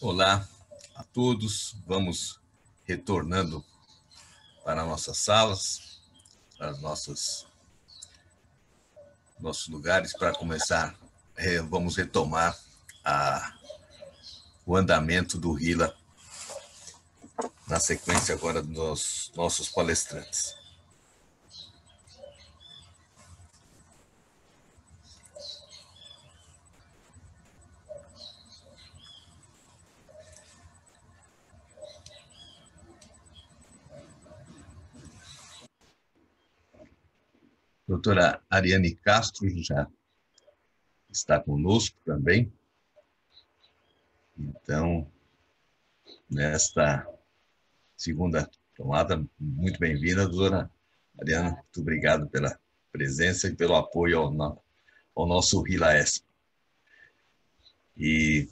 Olá a todos, vamos retornando para nossas salas, para nossos lugares para começar, vamos retomar o andamento do RILA na sequência agora dos nossos palestrantes. Doutora Ariane Castro já está conosco também. Então, nesta segunda tomada, muito bem-vinda, doutora Ariane. Muito obrigado pela presença e pelo apoio ao nosso RILA Expo. E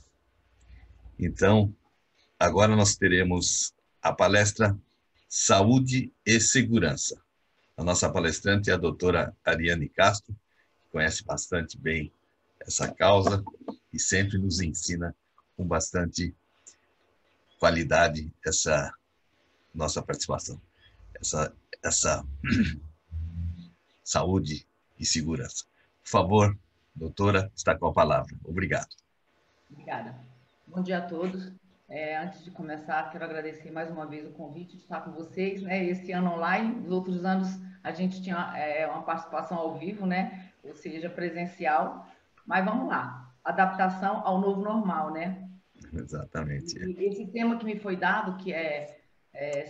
então, agora nós teremos a palestra Saúde e Segurança. A nossa palestrante é a doutora Ariane Castro, que conhece bastante bem essa causa e sempre nos ensina com bastante qualidade essa nossa participação, essa saúde e segurança. Por favor, doutora, está com a palavra. Obrigado. Obrigada. Bom dia a todos. Antes de começar, quero agradecer mais uma vez o convite de estar com vocês, né? Esse ano online, nos outros anos a gente tinha uma participação ao vivo, né? Ou seja, presencial. Mas vamos lá, adaptação ao novo normal, né? Exatamente. E esse tema que me foi dado, que é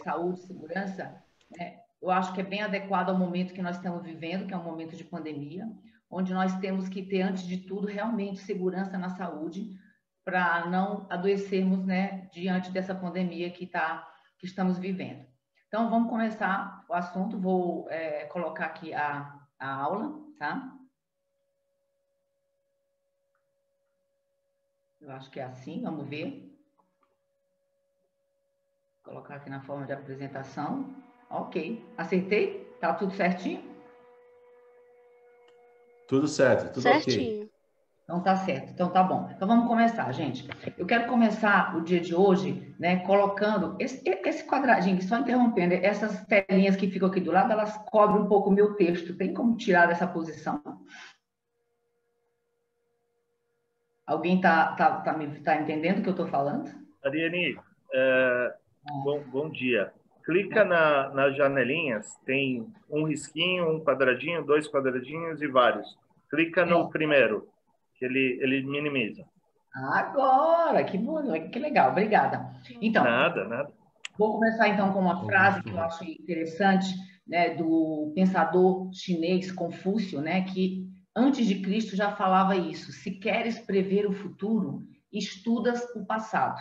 saúde e segurança, né? Eu acho que é bem adequado ao momento que nós estamos vivendo, que é um momento de pandemia, onde nós temos que ter, antes de tudo, realmente segurança na saúde, para não adoecermos, né, diante dessa pandemia que estamos vivendo. Então, vamos começar o assunto. Vou colocar aqui a aula, tá? Eu acho que é assim, vamos ver. Vou colocar aqui na forma de apresentação. Ok, acertei? Tá tudo certinho? Tudo certo, tudo certinho. Ok. Então tá certo, então tá bom. Então vamos começar, gente. Eu quero começar o dia de hoje, né, colocando esse quadradinho, só interrompendo, essas telinhas que ficam aqui do lado, elas cobrem um pouco o meu texto. Tem como tirar dessa posição? Alguém tá entendendo o que eu estou falando? Ariane, bom dia. Clica nas janelinhas, tem um risquinho, um quadradinho, 2 quadradinhos e vários. Clica no primeiro, que ele minimiza. Agora, que bom, que legal, obrigada. Então, nada. Vou começar então com uma frase que eu achei interessante, né, do pensador chinês Confúcio, né, que antes de Cristo já falava isso: se queres prever o futuro, estudas o passado.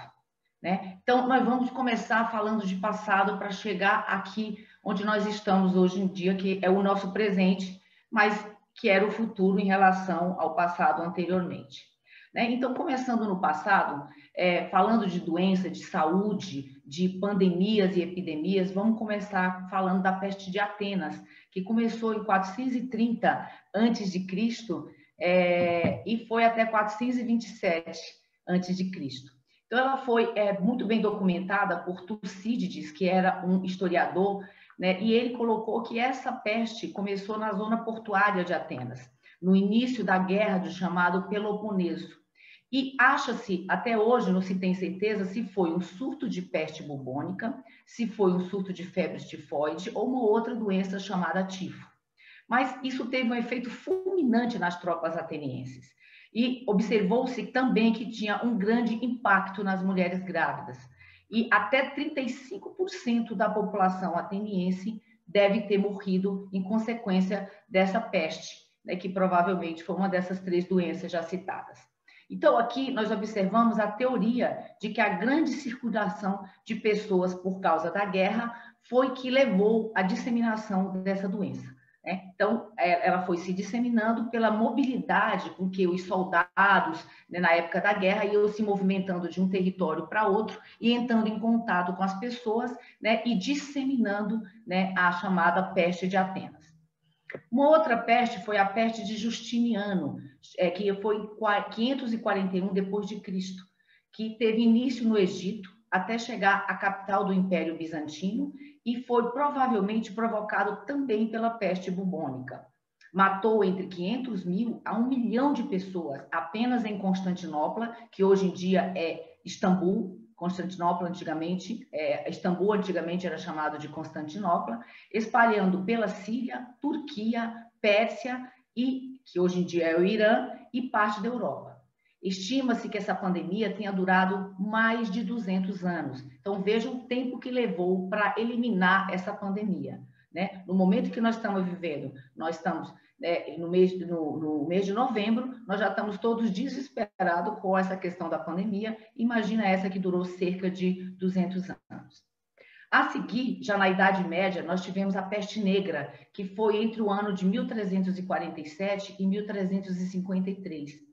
Né? Então, nós vamos começar falando de passado para chegar aqui onde nós estamos hoje em dia, que é o nosso presente, mas que era o futuro em relação ao passado anteriormente. Né? Então, começando no passado, falando de doença, de saúde, de pandemias e epidemias, vamos começar falando da peste de Atenas, que começou em 430 a.C. E foi até 427 a.C. Então, ela foi muito bem documentada por Tucídides, que era um historiador, né? E ele colocou que essa peste começou na zona portuária de Atenas, no início da guerra do chamado Peloponeso. E acha-se, até hoje, não se tem certeza se foi um surto de peste bubônica, se foi um surto de febre tifoide ou uma outra doença chamada tifo. Mas isso teve um efeito fulminante nas tropas atenienses. E observou-se também que tinha um grande impacto nas mulheres grávidas. E até 35% da população ateniense deve ter morrido em consequência dessa peste, né, que provavelmente foi uma dessas 3 doenças já citadas. Então, aqui nós observamos a teoria de que a grande circulação de pessoas por causa da guerra foi que levou à disseminação dessa doença. Então, ela foi se disseminando pela mobilidade com que os soldados, né, na época da guerra, iam se movimentando de um território para outro e entrando em contato com as pessoas, né, e disseminando, né, a chamada peste de Atenas. Uma outra peste foi a peste de Justiniano, que foi em 541 depois de Cristo, que teve início no Egito até chegar à capital do Império Bizantino e foi provavelmente provocado também pela peste bubônica. Matou entre 500 mil a 1 milhão de pessoas apenas em Constantinopla, que hoje em dia é Istambul. Constantinopla antigamente, Istambul antigamente era chamado de Constantinopla, espalhando pela Síria, Turquia, Pérsia, e que hoje em dia é o Irã, e parte da Europa. Estima-se que essa pandemia tenha durado mais de 200 anos. Então, veja o tempo que levou para eliminar essa pandemia, né? No momento que nós estamos vivendo, nós estamos no mês de novembro, nós já estamos todos desesperados com essa questão da pandemia. Imagina essa que durou cerca de 200 anos. A seguir, já na Idade Média, nós tivemos a peste negra, que foi entre o ano de 1347 e 1353.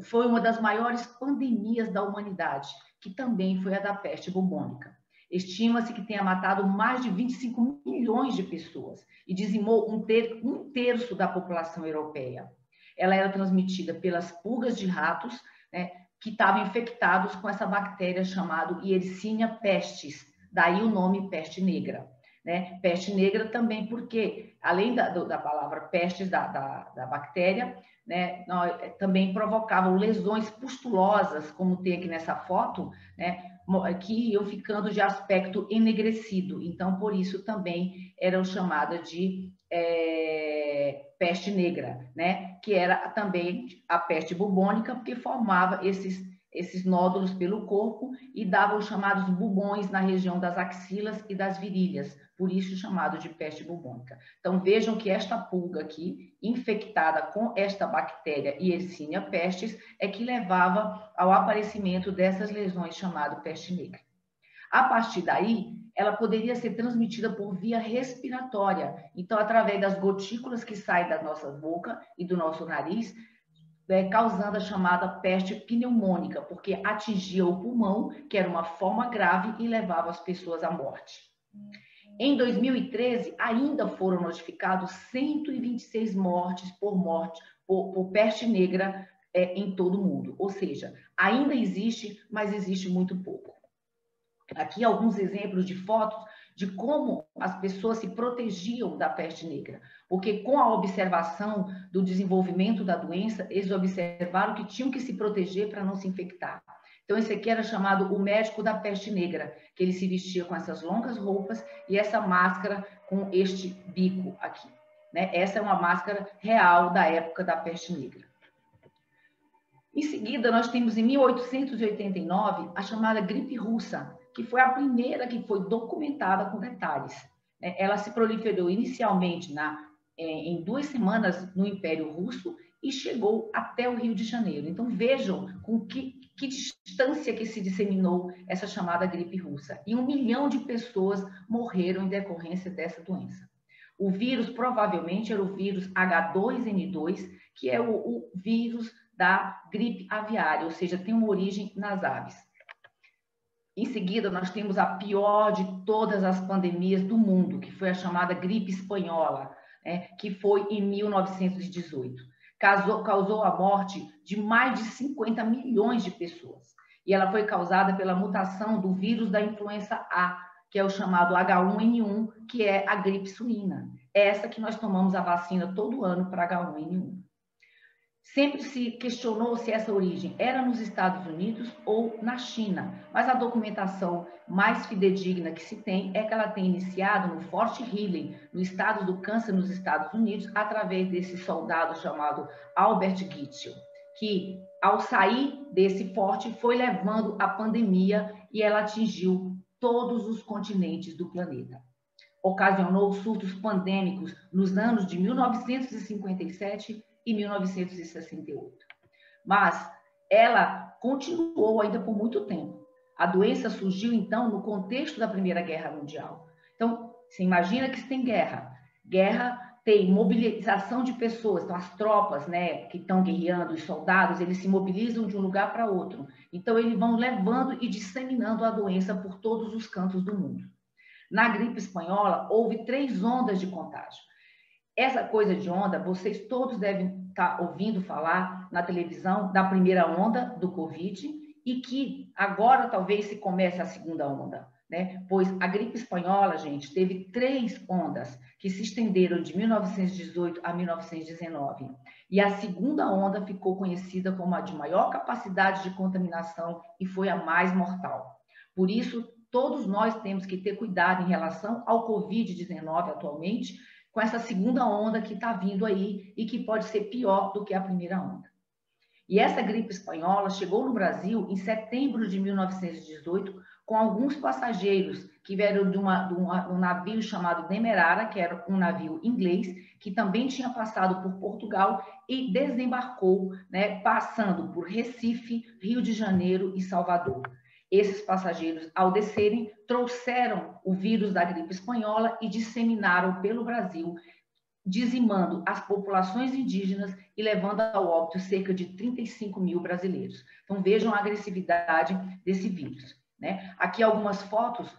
Foi uma das maiores pandemias da humanidade, que também foi a da peste bubônica. Estima-se que tenha matado mais de 25 milhões de pessoas e dizimou um terço da população europeia. Ela era transmitida pelas pulgas de ratos, né, que estavam infectados com essa bactéria chamada Yersinia pestis, daí o nome peste negra. Né? Peste negra também porque, além da palavra pestes, da bactéria, né, também provocavam lesões pustulosas, como tem aqui nessa foto, né, que iam ficando de aspecto enegrecido. Então, por isso também eram chamadas de peste negra, né, que era também a peste bubônica, porque formava esses nódulos pelo corpo e davam os chamados bubões na região das axilas e das virilhas, por isso chamado de peste bubônica. Então, vejam que esta pulga aqui, infectada com esta bactéria Yersinia pestis, é que levava ao aparecimento dessas lesões chamado peste negra. A partir daí, ela poderia ser transmitida por via respiratória, então, através das gotículas que saem da nossa boca e do nosso nariz, causando a chamada peste pneumônica, porque atingia o pulmão, que era uma forma grave, e levava as pessoas à morte. Em 2013, ainda foram notificados 126 mortes por peste negra em todo o mundo. Ou seja, ainda existe, mas existe muito pouco. Aqui alguns exemplos de fotos de como as pessoas se protegiam da peste negra, porque com a observação do desenvolvimento da doença, eles observaram que tinham que se proteger para não se infectar. Então, esse aqui era chamado o médico da peste negra, que ele se vestia com essas longas roupas e essa máscara com este bico aqui, né? Essa é uma máscara real da época da peste negra. Em seguida, nós temos em 1889 a chamada gripe russa, que foi a primeira que foi documentada com detalhes. Ela se proliferou inicialmente em 2 semanas no Império Russo e chegou até o Rio de Janeiro. Então, vejam com que distância que se disseminou essa chamada gripe russa. E 1 milhão de pessoas morreram em decorrência dessa doença. O vírus provavelmente era o vírus H2N2, que é o vírus da gripe aviária, ou seja, tem uma origem nas aves. Em seguida, nós temos a pior de todas as pandemias do mundo, que foi a chamada gripe espanhola, que foi em 1918. Causou a morte de mais de 50 milhões de pessoas. E ela foi causada pela mutação do vírus da influenza A, que é o chamado H1N1, que é a gripe suína. É essa que nós tomamos a vacina todo ano para H1N1. Sempre se questionou se essa origem era nos Estados Unidos ou na China, mas a documentação mais fidedigna que se tem é que ela tem iniciado no Fort Riley, no estado do Kansas, nos Estados Unidos, através desse soldado chamado Albert Gitchell, que ao sair desse forte foi levando a pandemia e ela atingiu todos os continentes do planeta. Ocasionou surtos pandêmicos nos anos de 1957 e 1968. Mas ela continuou ainda por muito tempo. A doença surgiu, então, no contexto da Primeira Guerra Mundial. Então, você imagina que se tem guerra. Guerra tem mobilização de pessoas. Então, as tropas, né, que estão guerreando, os soldados, eles se mobilizam de um lugar para outro. Então, eles vão levando e disseminando a doença por todos os cantos do mundo. Na gripe espanhola, houve 3 ondas de contágio. Essa coisa de onda, vocês todos devem estar ouvindo falar na televisão da primeira onda do Covid e que agora talvez se comece a segunda onda, né? Pois a gripe espanhola, gente, teve 3 ondas que se estenderam de 1918 a 1919. E a segunda onda ficou conhecida como a de maior capacidade de contaminação e foi a mais mortal. Por isso, todos nós temos que ter cuidado em relação ao Covid-19 atualmente, com essa segunda onda que está vindo aí e que pode ser pior do que a primeira onda. E essa gripe espanhola chegou no Brasil em setembro de 1918, com alguns passageiros que vieram de um navio chamado Demerara, que era um navio inglês, que também tinha passado por Portugal e desembarcou, né, passando por Recife, Rio de Janeiro e Salvador. Esses passageiros, ao descerem, trouxeram o vírus da gripe espanhola e disseminaram pelo Brasil, dizimando as populações indígenas e levando ao óbito cerca de 35 mil brasileiros. Então, vejam a agressividade desse vírus, né? Aqui algumas fotos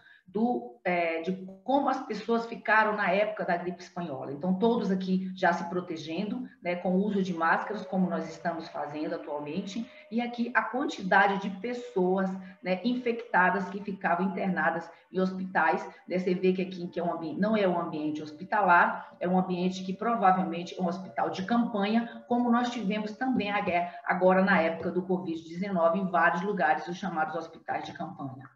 de como as pessoas ficaram na época da gripe espanhola. Então, todos aqui já se protegendo, né, com o uso de máscaras, como nós estamos fazendo atualmente, e aqui a quantidade de pessoas, né, infectadas que ficavam internadas em hospitais. Né? Você vê que aqui que não é um ambiente hospitalar, é um ambiente que provavelmente é um hospital de campanha, como nós tivemos também agora na época do Covid-19 em vários lugares, os chamados hospitais de campanha.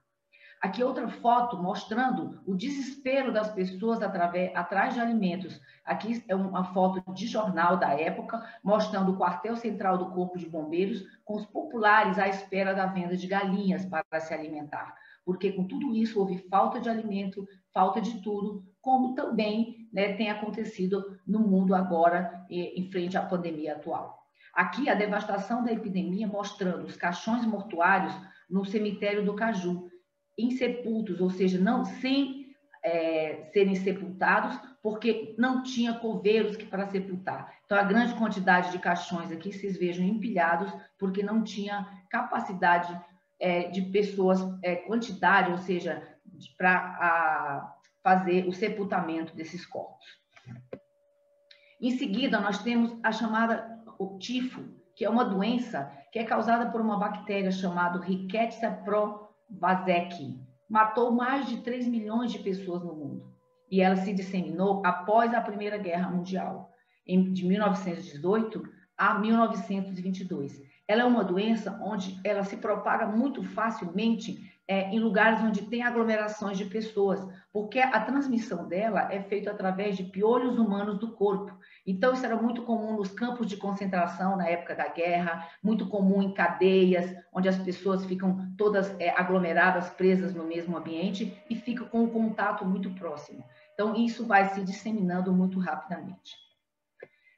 Aqui outra foto mostrando o desespero das pessoas atrás de alimentos. Aqui é uma foto de jornal da época, mostrando o quartel central do Corpo de Bombeiros, com os populares à espera da venda de galinhas para se alimentar. Porque com tudo isso houve falta de alimento, falta de tudo, como também, né, tem acontecido no mundo agora, em frente à pandemia atual. Aqui a devastação da epidemia, mostrando os caixões mortuários no cemitério do Caju, insepultos, ou seja, sem serem sepultados, porque não tinha coveiros para sepultar. Então, a grande quantidade de caixões aqui, vocês vejam, empilhados, porque não tinha capacidade de pessoas, quantidade, ou seja, para fazer o sepultamento desses corpos. Em seguida, nós temos a chamada o tifo, que é uma doença que é causada por uma bactéria chamada Rickettsia provazekii. Matou mais de 3 milhões de pessoas no mundo. E ela se disseminou após a Primeira Guerra Mundial, de 1918 a 1922. Ela é uma doença onde ela se propaga muito facilmente em lugares onde tem aglomerações de pessoas, porque a transmissão dela é feita através de piolhos humanos do corpo. Então, isso era muito comum nos campos de concentração na época da guerra, muito comum em cadeias, onde as pessoas ficam todas aglomeradas, presas no mesmo ambiente e ficam com um contato muito próximo. Então, isso vai se disseminando muito rapidamente.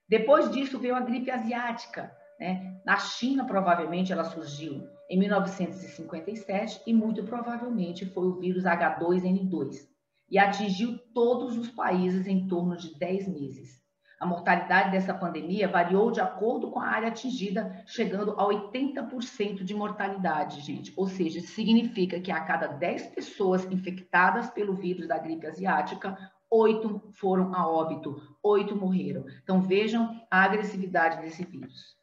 Depois disso, veio a gripe asiática, né? Na China, provavelmente, ela surgiu em 1957 e muito provavelmente foi o vírus H2N2 e atingiu todos os países em torno de 10 meses. A mortalidade dessa pandemia variou de acordo com a área atingida, chegando a 80% de mortalidade, gente. Ou seja, isso significa que a cada 10 pessoas infectadas pelo vírus da gripe asiática, 8 foram a óbito, 8 morreram. Então, vejam a agressividade desse vírus.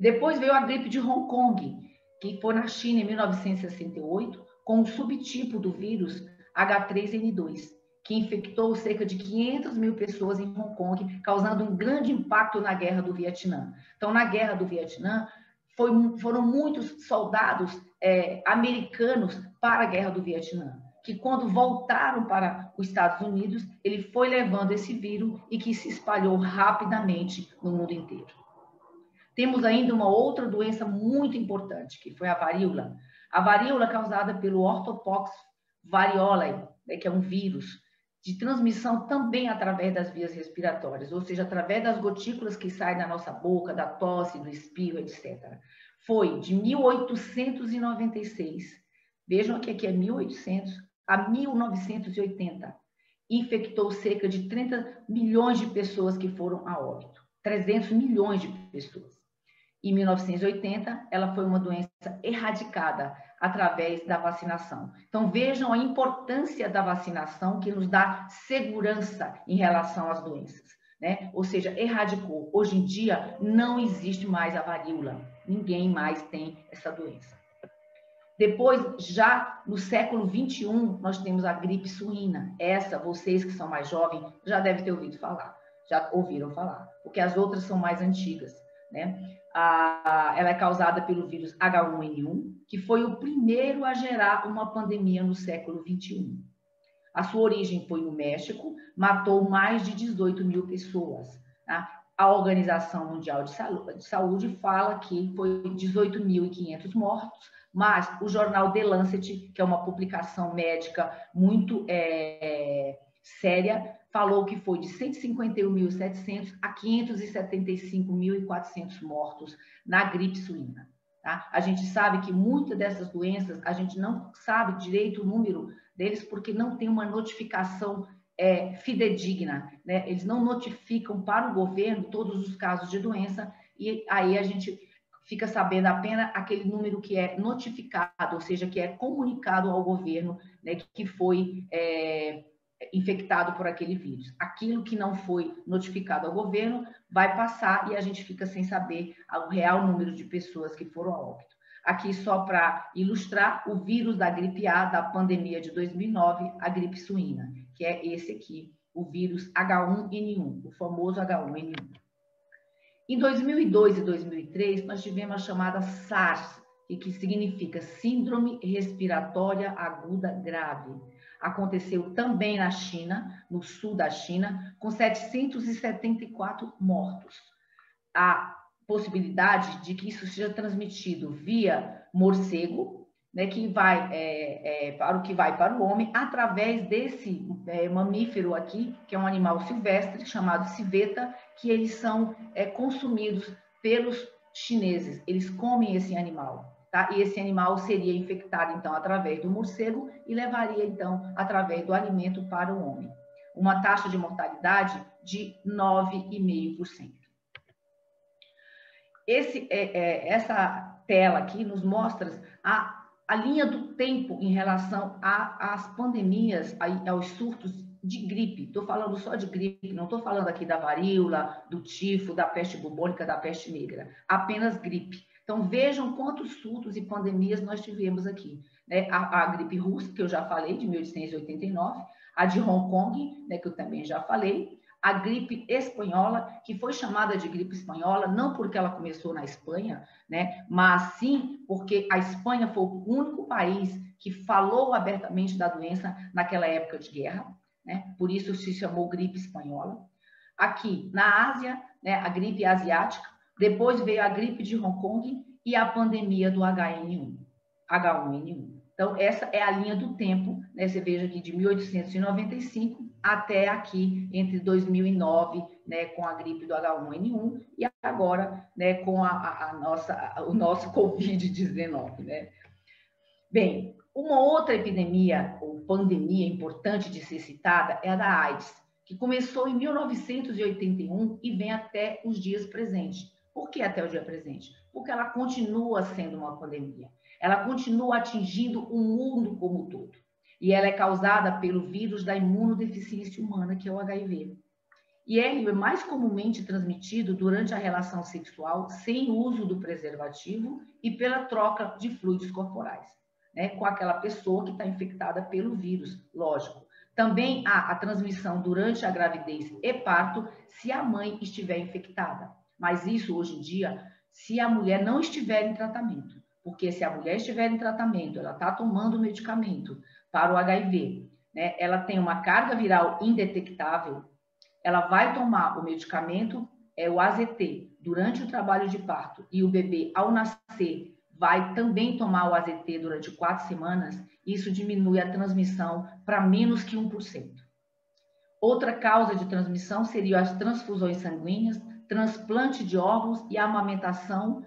Depois veio a gripe de Hong Kong, que foi na China em 1968, com um subtipo do vírus H3N2, que infectou cerca de 500 mil pessoas em Hong Kong, causando um grande impacto na Guerra do Vietnã. Então, na Guerra do Vietnã, foram muitos soldados americanos para a Guerra do Vietnã, que quando voltaram para os Estados Unidos, ele foi levando esse vírus e que se espalhou rapidamente no mundo inteiro. Temos ainda uma outra doença muito importante, que foi a varíola. A varíola causada pelo Orthopox variolae, né, que é um vírus de transmissão também através das vias respiratórias, ou seja, através das gotículas que saem da nossa boca, da tosse, do espirro, etc. Foi de 1896, vejam que aqui é 1800, a 1980. Infectou cerca de 30 milhões de pessoas que foram a óbito. 300 milhões de pessoas. Em 1980, ela foi uma doença erradicada através da vacinação. Então, vejam a importância da vacinação que nos dá segurança em relação às doenças, né? Ou seja, erradicou. Hoje em dia, não existe mais a varíola. Ninguém mais tem essa doença. Depois, já no século XXI, nós temos a gripe suína. Essa, vocês que são mais jovens, já devem ter ouvido falar, já ouviram falar, porque as outras são mais antigas, né? Ela é causada pelo vírus H1N1, que foi o primeiro a gerar uma pandemia no século XXI. A sua origem foi no México, matou mais de 18 mil pessoas, tá? A Organização Mundial de Saúde fala que foi 18.500 mortos, mas o jornal The Lancet, que é uma publicação médica muito séria, falou que foi de 151.700 a 575.400 mortos na gripe suína. Tá? A gente sabe que muitas dessas doenças, a gente não sabe direito o número deles porque não tem uma notificação fidedigna, né? Eles não notificam para o governo todos os casos de doença e aí a gente fica sabendo apenas aquele número que é notificado, ou seja, que é comunicado ao governo, né, que foi infectado por aquele vírus. Aquilo que não foi notificado ao governo vai passar e a gente fica sem saber o real número de pessoas que foram a óbito. Aqui, só para ilustrar, o vírus da gripe A, da pandemia de 2009, a gripe suína, que é esse aqui, o vírus H1N1, o famoso H1N1. Em 2002 e 2003, nós tivemos a chamada SARS, que significa Síndrome Respiratória Aguda Grave. Aconteceu também na China, no sul da China, com 774 mortos. A possibilidade de que isso seja transmitido via morcego, né, que vai para o homem, através desse mamífero aqui, que é um animal silvestre, chamado civeta, que eles são consumidos pelos chineses. Eles comem esse animal. Tá? E esse animal seria infectado, então, através do morcego e levaria, então, através do alimento para o homem. Uma taxa de mortalidade de 9,5%. Essa tela aqui nos mostra a linha do tempo em relação às pandemias, aos surtos de gripe. Estou falando só de gripe, não estou falando aqui da varíola, do tifo, da peste bubônica, da peste negra. Apenas gripe. Então, vejam quantos surtos e pandemias nós tivemos aqui. Né? A gripe russa, que eu já falei, de 1889, a de Hong Kong, né, que eu também já falei, a gripe espanhola, que foi chamada de gripe espanhola, não porque ela começou na Espanha, né, mas sim porque a Espanha foi o único país que falou abertamente da doença naquela época de guerra, né, por isso se chamou gripe espanhola. Aqui, na Ásia, né, a gripe asiática, depois veio a gripe de Hong Kong e a pandemia do H1N1. Então, essa é a linha do tempo, né? Você veja aqui de 1895 até aqui, entre 2009, né, com a gripe do H1N1 e agora, né, com o nosso Covid-19, né? Bem, uma outra epidemia ou pandemia importante de ser citada é a da AIDS, que começou em 1981 e vem até os dias presentes. Por que até o dia presente? Porque ela continua sendo uma pandemia. Ela continua atingindo o mundo como um todo. E ela é causada pelo vírus da imunodeficiência humana, que é o HIV. E ele é mais comumente transmitido durante a relação sexual sem uso do preservativo e pela troca de fluidos corporais, né, com aquela pessoa que está infectada pelo vírus, lógico. Também há a transmissão durante a gravidez e parto, se a mãe estiver infectada. Mas isso, hoje em dia, se a mulher não estiver em tratamento. Porque se a mulher estiver em tratamento, ela está tomando medicamento para o HIV, né? Ela tem uma carga viral indetectável, ela vai tomar o medicamento, o AZT, durante o trabalho de parto, e o bebê, ao nascer, vai também tomar o AZT durante 4 semanas, isso diminui a transmissão para menos que 1%. Outra causa de transmissão seria as transfusões sanguíneas, transplante de órgãos e amamentação,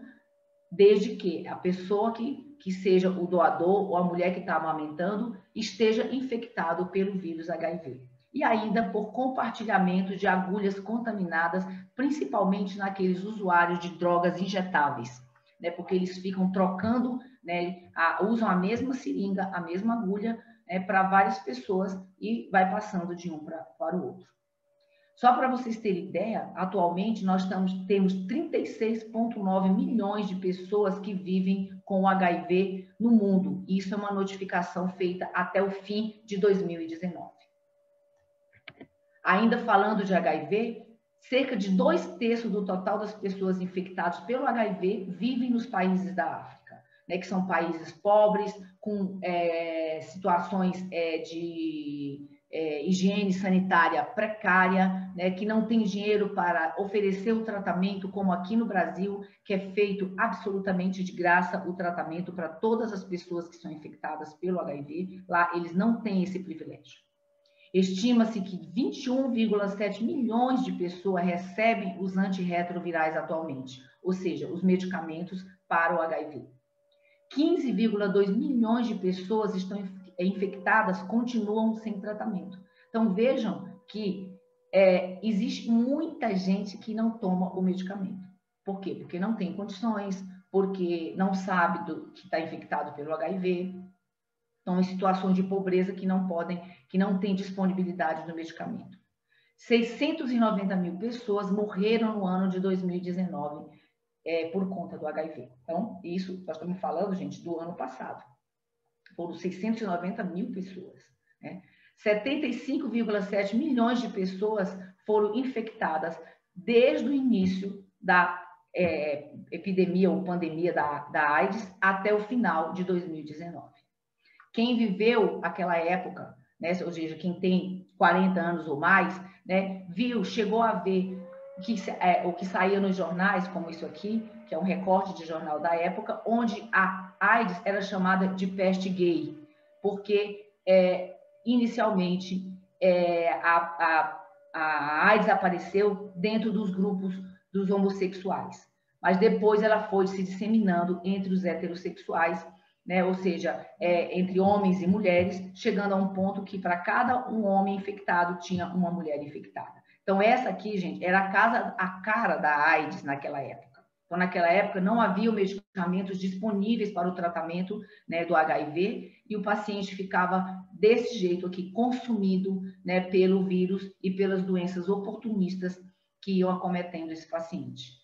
desde que a pessoa que seja o doador ou a mulher que está amamentando esteja infectado pelo vírus HIV. E ainda por compartilhamento de agulhas contaminadas, principalmente naqueles usuários de drogas injetáveis, né? Porque eles ficam trocando, né? Usam a mesma seringa, a mesma agulha, para várias pessoas e vai passando de um para o outro. Só para vocês terem ideia, atualmente nós temos 36,9 milhões de pessoas que vivem com HIV no mundo. Isso é uma notificação feita até o fim de 2019. Ainda falando de HIV, cerca de 2/3 do total das pessoas infectadas pelo HIV vivem nos países da África, né, que são países pobres, com situações de higiene sanitária precária, né, que não tem dinheiro para oferecer o tratamento, como aqui no Brasil, que é feito absolutamente de graça o tratamento para todas as pessoas que são infectadas pelo HIV. Lá eles não têm esse privilégio. Estima-se que 21,7 milhões de pessoas recebem os antirretrovirais atualmente, ou seja, os medicamentos para o HIV. 15,2 milhões de pessoas estão infectadas, continuam sem tratamento. Então, vejam que existe muita gente que não toma o medicamento. Por quê? Porque não tem condições, porque não sabe que está infectado pelo HIV, estão em situações de pobreza que não têm disponibilidade do medicamento. 690 mil pessoas morreram no ano de 2019 por conta do HIV. Então, isso, nós estamos falando, gente, do ano passado. Foram 690 mil pessoas. Né? 75,7 milhões de pessoas foram infectadas desde o início da epidemia ou pandemia da AIDS até o final de 2019. Quem viveu aquela época, né, ou seja, quem tem 40 anos ou mais, né, chegou a ver o que saía nos jornais, como isso aqui, que é um recorte de jornal da época, onde a AIDS era chamada de peste gay, porque inicialmente a AIDS apareceu dentro dos grupos dos homossexuais, mas depois ela foi se disseminando entre os heterossexuais, né? Ou seja, entre homens e mulheres, chegando a um ponto que para cada um homem infectado tinha uma mulher infectada. Então, essa aqui, gente, era a cara da AIDS naquela época. Então, naquela época, não havia medicamentos disponíveis para o tratamento, né, do HIV, e o paciente ficava desse jeito aqui, consumido, né, pelo vírus e pelas doenças oportunistas que iam acometendo esse paciente.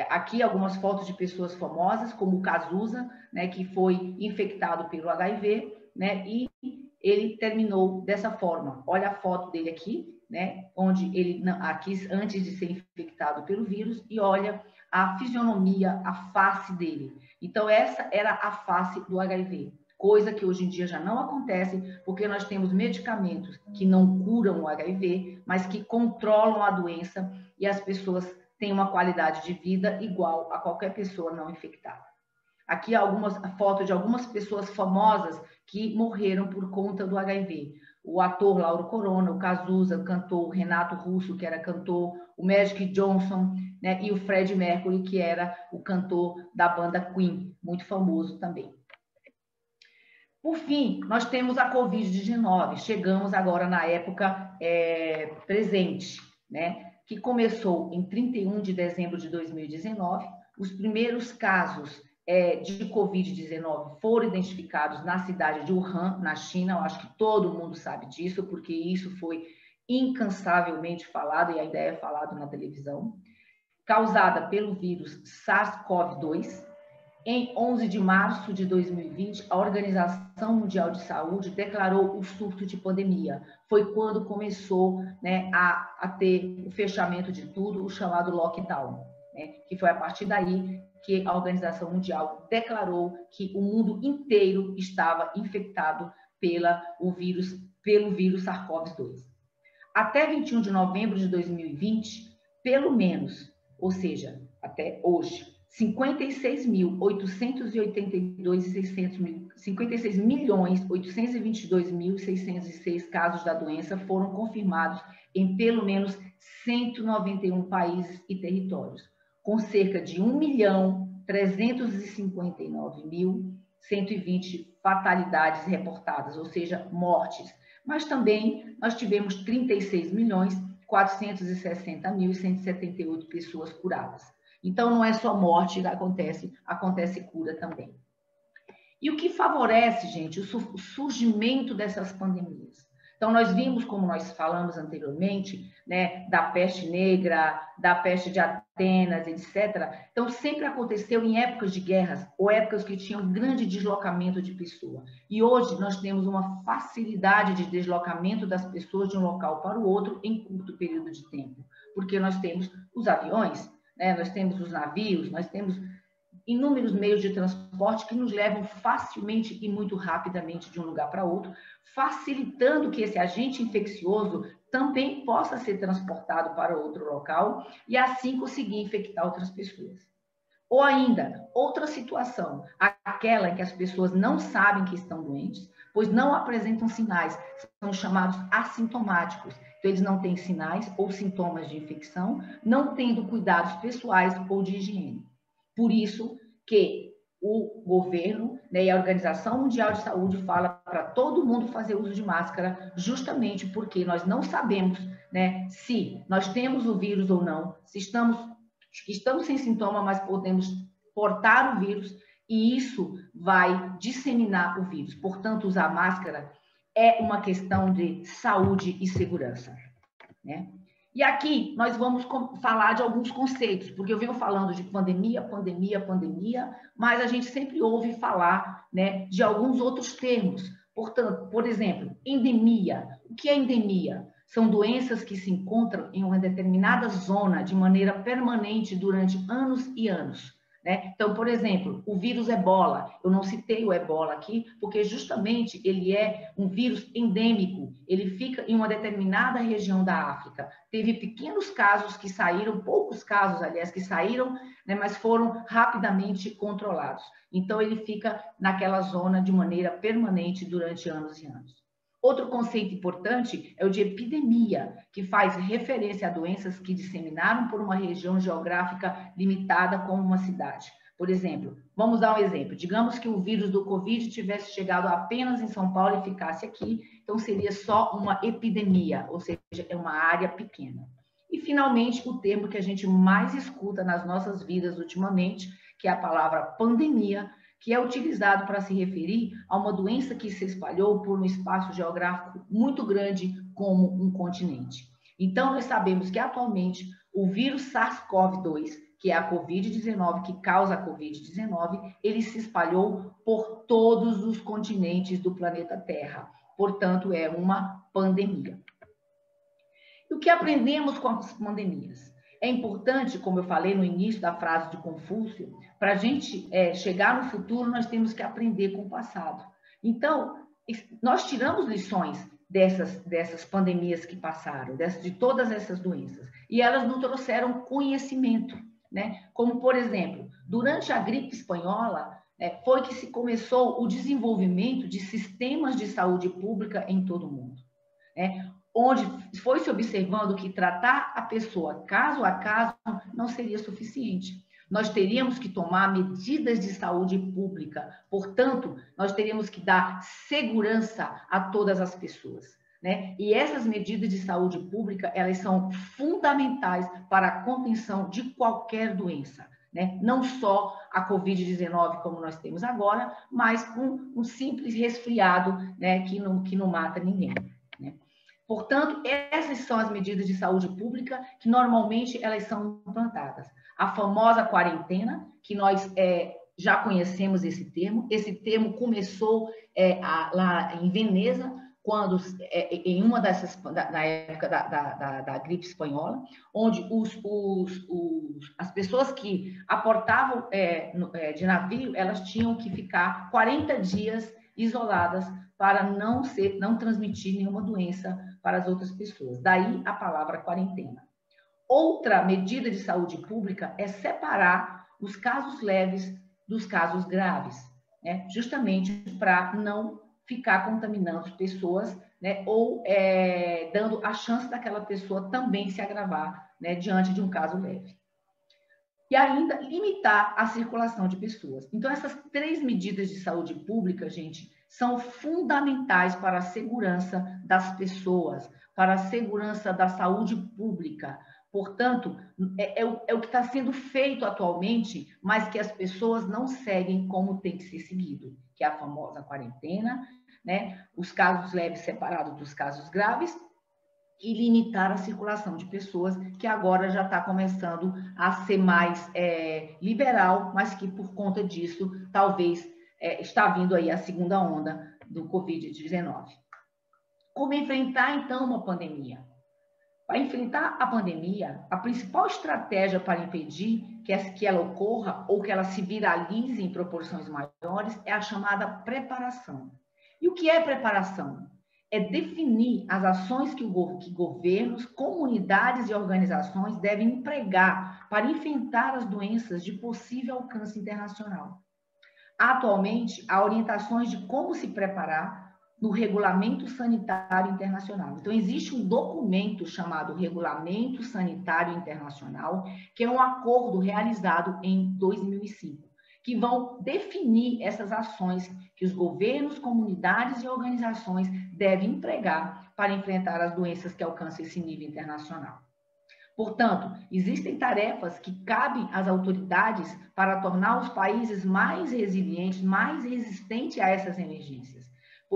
Aqui algumas fotos de pessoas famosas, como o Cazuza, né, que foi infectado pelo HIV, né, e ele terminou dessa forma. Olha a foto dele aqui, né, onde ele, aqui antes de ser infectado pelo vírus, e olha a fisionomia, a face dele. Então, essa era a face do HIV, coisa que hoje em dia já não acontece, porque nós temos medicamentos que não curam o HIV, mas que controlam a doença e as pessoas têm uma qualidade de vida igual a qualquer pessoa não infectada. Aqui algumas fotos de algumas pessoas famosas que morreram por conta do HIV. O ator Lauro Corona, o Cazuza, o cantor Renato Russo, que era cantor, o Magic Johnson, né, e o Freddie Mercury, que era o cantor da banda Queen, muito famoso também. Por fim, nós temos a Covid-19. Chegamos agora na época presente, né, que começou em 31 de dezembro de 2019. Os primeiros casos de Covid-19 foram identificados na cidade de Wuhan, na China. Eu acho que todo mundo sabe disso, porque isso foi incansavelmente falado e ainda é falado na televisão. Causada pelo vírus SARS-CoV-2. Em 11 de março de 2020, a Organização Mundial de Saúde declarou o surto de pandemia. Foi quando começou, né, a ter o fechamento de tudo, o chamado lockdown, né, que foi a partir daí que a Organização Mundial declarou que o mundo inteiro estava infectado pelo vírus SARS-CoV-2. Até 21 de novembro de 2020, pelo menos, ou seja, até hoje, 56.822.606 casos da doença foram confirmados em pelo menos 191 países e territórios, com cerca de 1.359.120 fatalidades reportadas, ou seja, mortes. Mas também nós tivemos 36.460.178 pessoas curadas. Então, não é só morte que acontece cura também. E o que favorece, gente, o surgimento dessas pandemias? Então, nós vimos, como nós falamos anteriormente, né, da peste negra, da peste de Atenas, etc. Então, sempre aconteceu em épocas de guerras ou épocas que tinham grande deslocamento de pessoa. E hoje nós temos uma facilidade de deslocamento das pessoas de um local para o outro em curto período de tempo, porque nós temos os aviões, né, nós temos os navios, nós temos inúmeros meios de transporte que nos levam facilmente e muito rapidamente de um lugar para outro, facilitando que esse agente infeccioso também possa ser transportado para outro local e assim conseguir infectar outras pessoas. Ou ainda, outra situação, aquela em que as pessoas não sabem que estão doentes, pois não apresentam sinais, são chamados assintomáticos. Então, eles não têm sinais ou sintomas de infecção, não tendo cuidados pessoais ou de higiene. Por isso que o governo, né, e a Organização Mundial de Saúde fala para todo mundo fazer uso de máscara, justamente porque nós não sabemos, né, se nós temos o vírus ou não, se estamos sem sintoma, mas podemos portar o vírus e isso vai disseminar o vírus. Portanto, usar máscara é uma questão de saúde e segurança, né? E aqui nós vamos falar de alguns conceitos, porque eu venho falando de pandemia, mas a gente sempre ouve falar, né, de alguns outros termos. Portanto, por exemplo, endemia. O que é endemia? São doenças que se encontram em uma determinada zona de maneira permanente durante anos e anos, né? Então, por exemplo, o vírus Ebola, eu não citei o Ebola aqui, porque justamente ele é um vírus endêmico, ele fica em uma determinada região da África. Teve pequenos casos que saíram, poucos casos, aliás, que saíram, né, mas foram rapidamente controlados. Então, ele fica naquela zona de maneira permanente durante anos e anos. Outro conceito importante é o de epidemia, que faz referência a doenças que disseminaram por uma região geográfica limitada como uma cidade. Por exemplo, vamos dar um exemplo. Digamos que o vírus do Covid tivesse chegado apenas em São Paulo e ficasse aqui, então seria só uma epidemia, ou seja, é uma área pequena. E, finalmente, o termo que a gente mais escuta nas nossas vidas ultimamente, que é a palavra pandemia, que é utilizado para se referir a uma doença que se espalhou por um espaço geográfico muito grande como um continente. Então, nós sabemos que, atualmente, o vírus SARS-CoV-2, que é a Covid-19, que causa a Covid-19, ele se espalhou por todos os continentes do planeta Terra. Portanto, é uma pandemia. E o que aprendemos com as pandemias? É importante, como eu falei no início da frase de Confúcio, para a gente chegar no futuro, nós temos que aprender com o passado. Então, nós tiramos lições dessas pandemias que passaram, de todas essas doenças, e elas nos trouxeram conhecimento, né? Como, por exemplo, durante a gripe espanhola, foi que se começou o desenvolvimento de sistemas de saúde pública em todo o mundo, né? Onde foi se observando que tratar a pessoa caso a caso não seria suficiente. Nós teríamos que tomar medidas de saúde pública, portanto, nós teríamos que dar segurança a todas as pessoas, né? E essas medidas de saúde pública, elas são fundamentais para a contenção de qualquer doença, né? Não só a Covid-19 como nós temos agora, mas com um simples resfriado, né, que não mata ninguém, né? Portanto, essas são as medidas de saúde pública que normalmente elas são implantadas. A famosa quarentena, que nós já conhecemos esse termo começou lá em Veneza, quando em uma dessas, na época da gripe espanhola, onde as pessoas que aportavam de navio, elas tinham que ficar 40 dias isoladas para não transmitir nenhuma doença para as outras pessoas. Daí a palavra quarentena. Outra medida de saúde pública é separar os casos leves dos casos graves, né? Justamente para não ficar contaminando pessoas, né? Ou dando a chance daquela pessoa também se agravar, né? Diante de um caso leve. E ainda limitar a circulação de pessoas. Então, essas 3 medidas de saúde pública, gente, são fundamentais para a segurança das pessoas, para a segurança da saúde pública. Portanto, é o que está sendo feito atualmente, mas que as pessoas não seguem como tem que ser seguido, que é a famosa quarentena, né, os casos leves separados dos casos graves, e limitar a circulação de pessoas, que agora já está começando a ser mais liberal, mas que por conta disso, talvez, está vindo aí a segunda onda do Covid-19. Como enfrentar, então, uma pandemia? Para enfrentar a pandemia, a principal estratégia para impedir que ela ocorra ou que ela se viralize em proporções maiores é a chamada preparação. E o que é preparação? É definir as ações que governos, comunidades e organizações devem empregar para enfrentar as doenças de possível alcance internacional. Atualmente, há orientações de como se preparar no Regulamento Sanitário Internacional. Então, existe um documento chamado Regulamento Sanitário Internacional, que é um acordo realizado em 2005, que vão definir essas ações que os governos, comunidades e organizações devem empregar para enfrentar as doenças que alcançam esse nível internacional. Portanto, existem tarefas que cabem às autoridades para tornar os países mais resilientes, mais resistentes a essas emergências.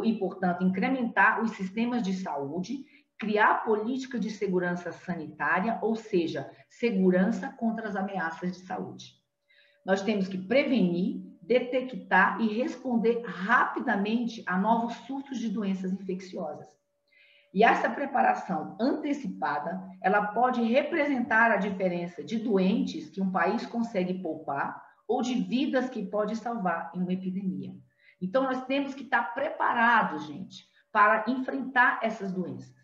E, portanto, incrementar os sistemas de saúde, criar política de segurança sanitária, ou seja, segurança contra as ameaças de saúde. Nós temos que prevenir, detectar e responder rapidamente a novos surtos de doenças infecciosas. E essa preparação antecipada, ela pode representar a diferença de doentes que um país consegue poupar ou de vidas que pode salvar em uma epidemia. Então, nós temos que estar preparados, gente, para enfrentar essas doenças.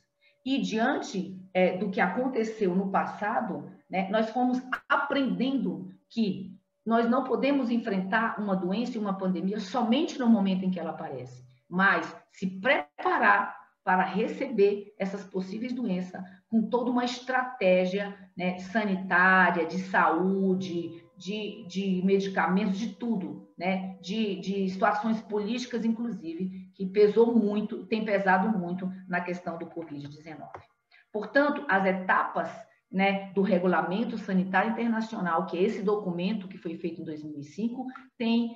E diante do que aconteceu no passado, né, nós fomos aprendendo que nós não podemos enfrentar uma doença e uma pandemia somente no momento em que ela aparece, mas se preparar para receber essas possíveis doenças com toda uma estratégia, né, sanitária, de saúde, de medicamentos, de tudo, né, de situações políticas, inclusive, que pesou muito, tem pesado muito na questão do Covid-19. Portanto, as etapas, né, do Regulamento Sanitário Internacional, que é esse documento que foi feito em 2005, tem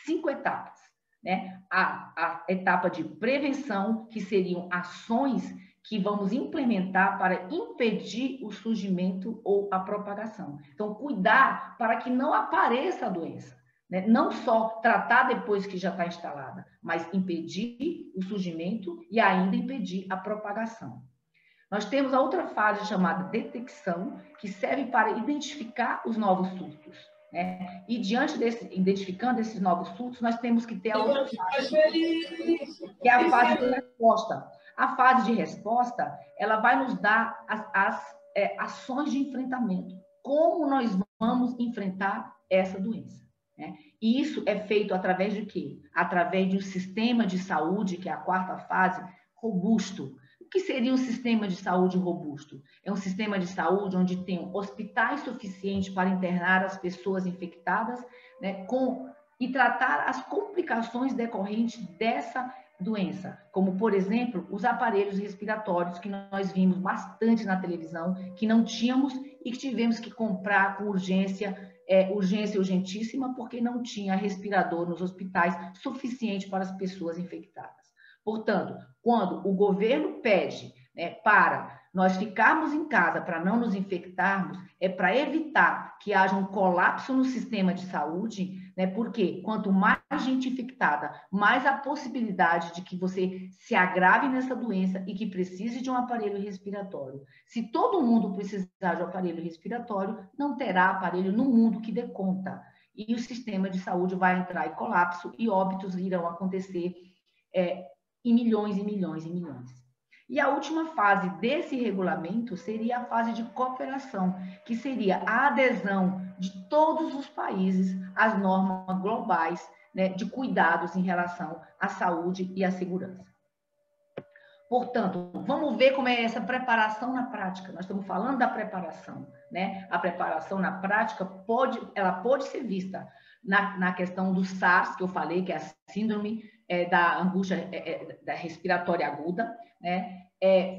5 etapas. Né? A etapa de prevenção, que seriam ações que vamos implementar para impedir o surgimento ou a propagação. Então, cuidar para que não apareça a doença. Né? Não só tratar depois que já está instalada, mas impedir o surgimento e ainda impedir a propagação. Nós temos a outra fase chamada detecção, que serve para identificar os novos surtos. Né? E identificando esses novos surtos, nós temos que ter a outra fase, que é a fase de resposta. A fase de resposta, ela vai nos dar as ações de enfrentamento. Como nós vamos enfrentar essa doença. Né? E isso é feito através de quê? Através de um sistema de saúde, que é a 4ª fase, robusto. O que seria um sistema de saúde robusto? É um sistema de saúde onde tem hospitais suficientes para internar as pessoas infectadas, né, e tratar as complicações decorrentes dessa doença, como, por exemplo, os aparelhos respiratórios, que nós vimos bastante na televisão, que não tínhamos e que tivemos que comprar com urgência urgentíssima, porque não tinha respirador nos hospitais suficiente para as pessoas infectadas. Portanto, quando o governo pede, né, para nós ficarmos em casa, para não nos infectarmos, é para evitar que haja um colapso no sistema de saúde, né, porque quanto mais gente infectada, mais a possibilidade de que você se agrave nessa doença e que precise de um aparelho respiratório. Se todo mundo precisar de um aparelho respiratório, não terá aparelho no mundo que dê conta. E o sistema de saúde vai entrar em colapso e óbitos irão acontecer em milhões e milhões e milhões. E a última fase desse regulamento seria a fase de cooperação, que seria a adesão de todos os países às normas globais, né, de cuidados em relação à saúde e à segurança. Portanto, vamos ver como é essa preparação na prática. Nós estamos falando da preparação, né? A preparação na prática pode ser vista na questão do SARS, que eu falei, que é a síndrome da angústia da respiratória aguda, né?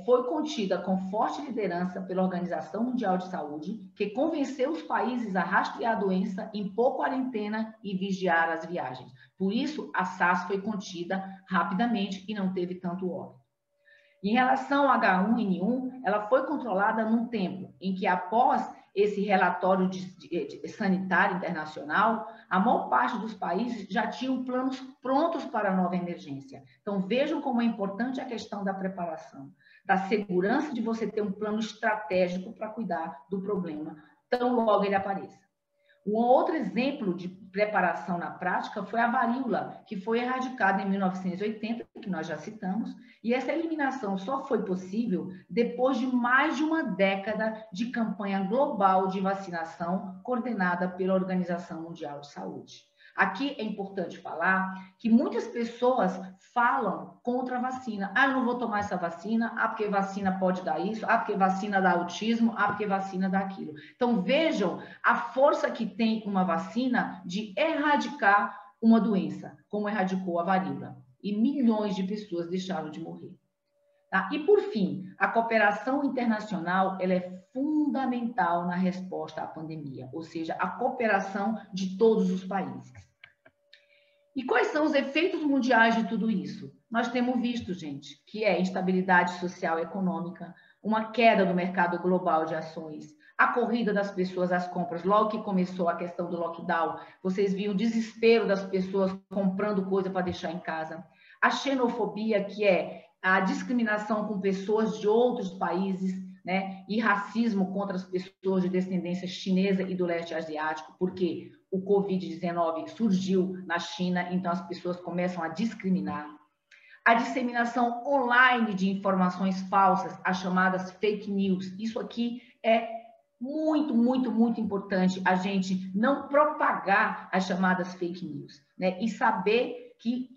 Foi contida com forte liderança pela Organização Mundial de Saúde, que convenceu os países a rastrear a doença, impor quarentena e vigiar as viagens. Por isso, a SARS foi contida rapidamente e não teve tanto óbito. Em relação ao H1N1, ela foi controlada num tempo em que, após esse relatório sanitário internacional, a maior parte dos países já tinham planos prontos para a nova emergência. Então, vejam como é importante a questão da preparação, da segurança de você ter um plano estratégico para cuidar do problema, tão logo ele apareça. Um outro exemplo de preparação na prática foi a varíola, que foi erradicada em 1980, que nós já citamos, e essa eliminação só foi possível depois de mais de uma década de campanha global de vacinação coordenada pela Organização Mundial de Saúde. Aqui é importante falar que muitas pessoas falam contra a vacina. Ah, eu não vou tomar essa vacina. Ah, porque vacina pode dar isso. Ah, porque vacina dá autismo. Ah, porque vacina dá aquilo. Então, vejam a força que tem uma vacina de erradicar uma doença, como erradicou a varíola. E milhões de pessoas deixaram de morrer. Tá? E, por fim, a cooperação internacional ela é fundamental na resposta à pandemia, ou seja, a cooperação de todos os países. E quais são os efeitos mundiais de tudo isso? Nós temos visto, gente, que é instabilidade social e econômica, uma queda do mercado global de ações, a corrida das pessoas às compras. Logo que começou a questão do lockdown, vocês viram o desespero das pessoas comprando coisa para deixar em casa. A xenofobia, que é a discriminação com pessoas de outros países, né? E racismo contra as pessoas de descendência chinesa e do leste asiático, porque o Covid-19 surgiu na China, então as pessoas começam a discriminar. A disseminação online de informações falsas, as chamadas fake news. Isso aqui é muito, muito, muito importante, a gente não propagar as chamadas fake news, né? E saber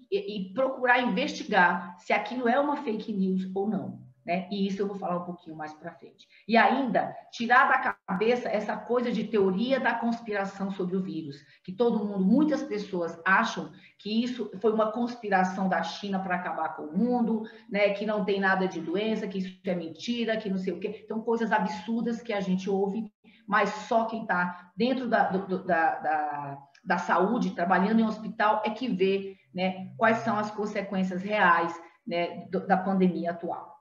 e procurar investigar se aquilo é uma fake news ou não, né? E isso eu vou falar um pouquinho mais para frente. E ainda, tirar da cabeça essa coisa de teoria da conspiração sobre o vírus, que todo mundo, muitas pessoas acham que isso foi uma conspiração da China para acabar com o mundo, né? Que não tem nada de doença, que isso é mentira, que não sei o quê. Então, coisas absurdas que a gente ouve, mas só quem está dentro da saúde, trabalhando em um hospital, é que vê, né, quais são as consequências reais, né, da pandemia atual.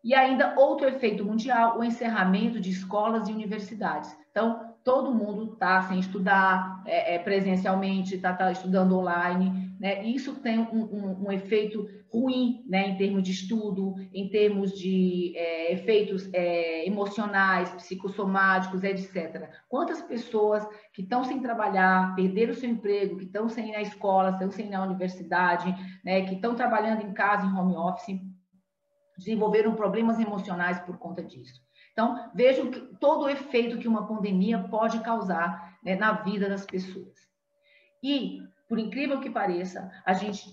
E ainda outro efeito mundial, o encerramento de escolas e universidades. Então, todo mundo está sem estudar presencialmente, está estudando online, né? E isso tem um efeito ruim, né, em termos de estudo, em termos de efeitos emocionais, psicossomáticos, etc. Quantas pessoas que estão sem trabalhar, perderam o seu emprego, que estão sem ir na escola, estão sem ir na universidade, né, que estão trabalhando em casa, em home office, desenvolveram problemas emocionais por conta disso. Então, vejam todo o efeito que uma pandemia pode causar, né, na vida das pessoas. E, por incrível que pareça,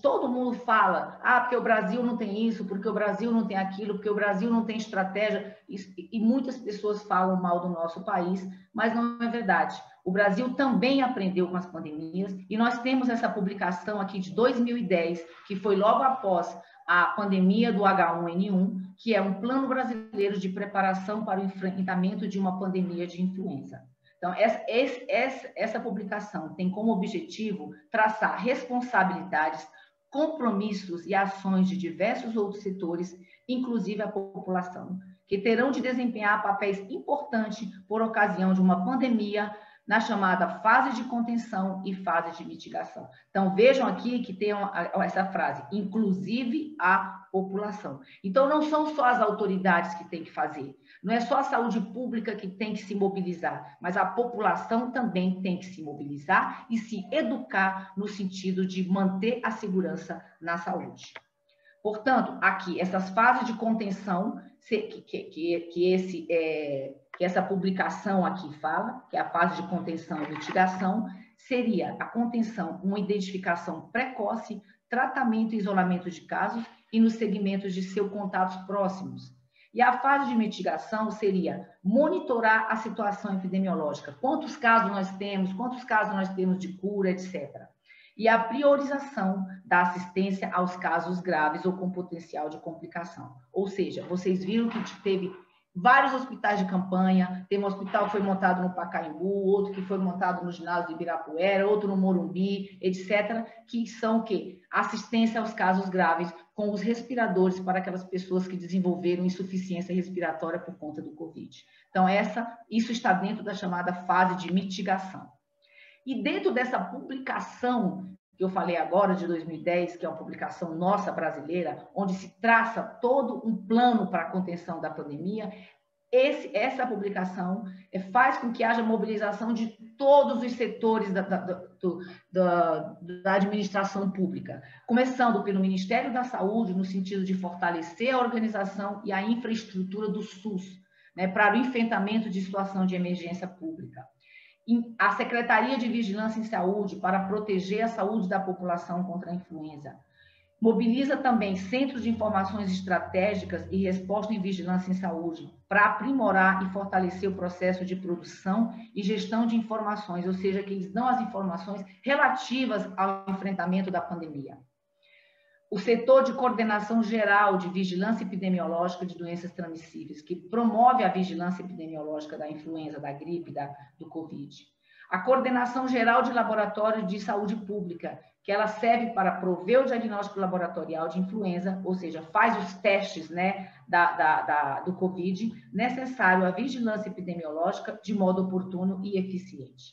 todo mundo fala, porque o Brasil não tem isso, porque o Brasil não tem aquilo, porque o Brasil não tem estratégia, e muitas pessoas falam mal do nosso país, mas não é verdade. O Brasil também aprendeu com as pandemias, e nós temos essa publicação aqui de 2010, que foi logo após a pandemia do H1N1, que é um plano brasileiro de preparação para o enfrentamento de uma pandemia de influenza. Então, essa publicação tem como objetivo traçar responsabilidades, compromissos e ações de diversos outros setores, inclusive a população, que terão de desempenhar papéis importantes por ocasião de uma pandemia na chamada fase de contenção e fase de mitigação. Então, vejam aqui que tem essa frase, inclusive a população. Então, não são só as autoridades que têm que fazer, não é só a saúde pública que tem que se mobilizar, mas a população também tem que se mobilizar e se educar no sentido de manter a segurança na saúde. Portanto, aqui, essas fases de contenção, que essa publicação aqui fala, que é a fase de contenção e mitigação, seria a contenção, uma identificação precoce, tratamento e isolamento de casos e nos segmentos de seus contatos próximos. E a fase de mitigação seria monitorar a situação epidemiológica. Quantos casos nós temos de cura, etc. E a priorização da assistência aos casos graves ou com potencial de complicação. Ou seja, vocês viram que teve vários hospitais de campanha, tem um hospital que foi montado no Pacaembu, outro que foi montado no ginásio de Ibirapuera, outro no Morumbi, etc., que são o quê? Assistência aos casos graves com os respiradores para aquelas pessoas que desenvolveram insuficiência respiratória por conta do Covid. Então, isso está dentro da chamada fase de mitigação. E dentro dessa publicação que eu falei agora, de 2010, que é uma publicação nossa brasileira, onde se traça todo um plano para a contenção da pandemia, essa publicação faz com que haja mobilização de todos os setores da administração pública, começando pelo Ministério da Saúde, no sentido de fortalecer a organização e a infraestrutura do SUS, né, para o enfrentamento de situação de emergência pública. A Secretaria de Vigilância em Saúde para proteger a saúde da população contra a influenza. Mobiliza também centros de informações estratégicas e resposta em vigilância em saúde para aprimorar e fortalecer o processo de produção e gestão de informações, ou seja, que eles dão as informações relativas ao enfrentamento da pandemia. O setor de coordenação geral de vigilância epidemiológica de doenças transmissíveis, que promove a vigilância epidemiológica da influenza, da gripe, do Covid. A coordenação geral de laboratórios de saúde pública, que ela serve para prover o diagnóstico laboratorial de influenza, ou seja, faz os testes, né, do Covid, necessário à vigilância epidemiológica de modo oportuno e eficiente.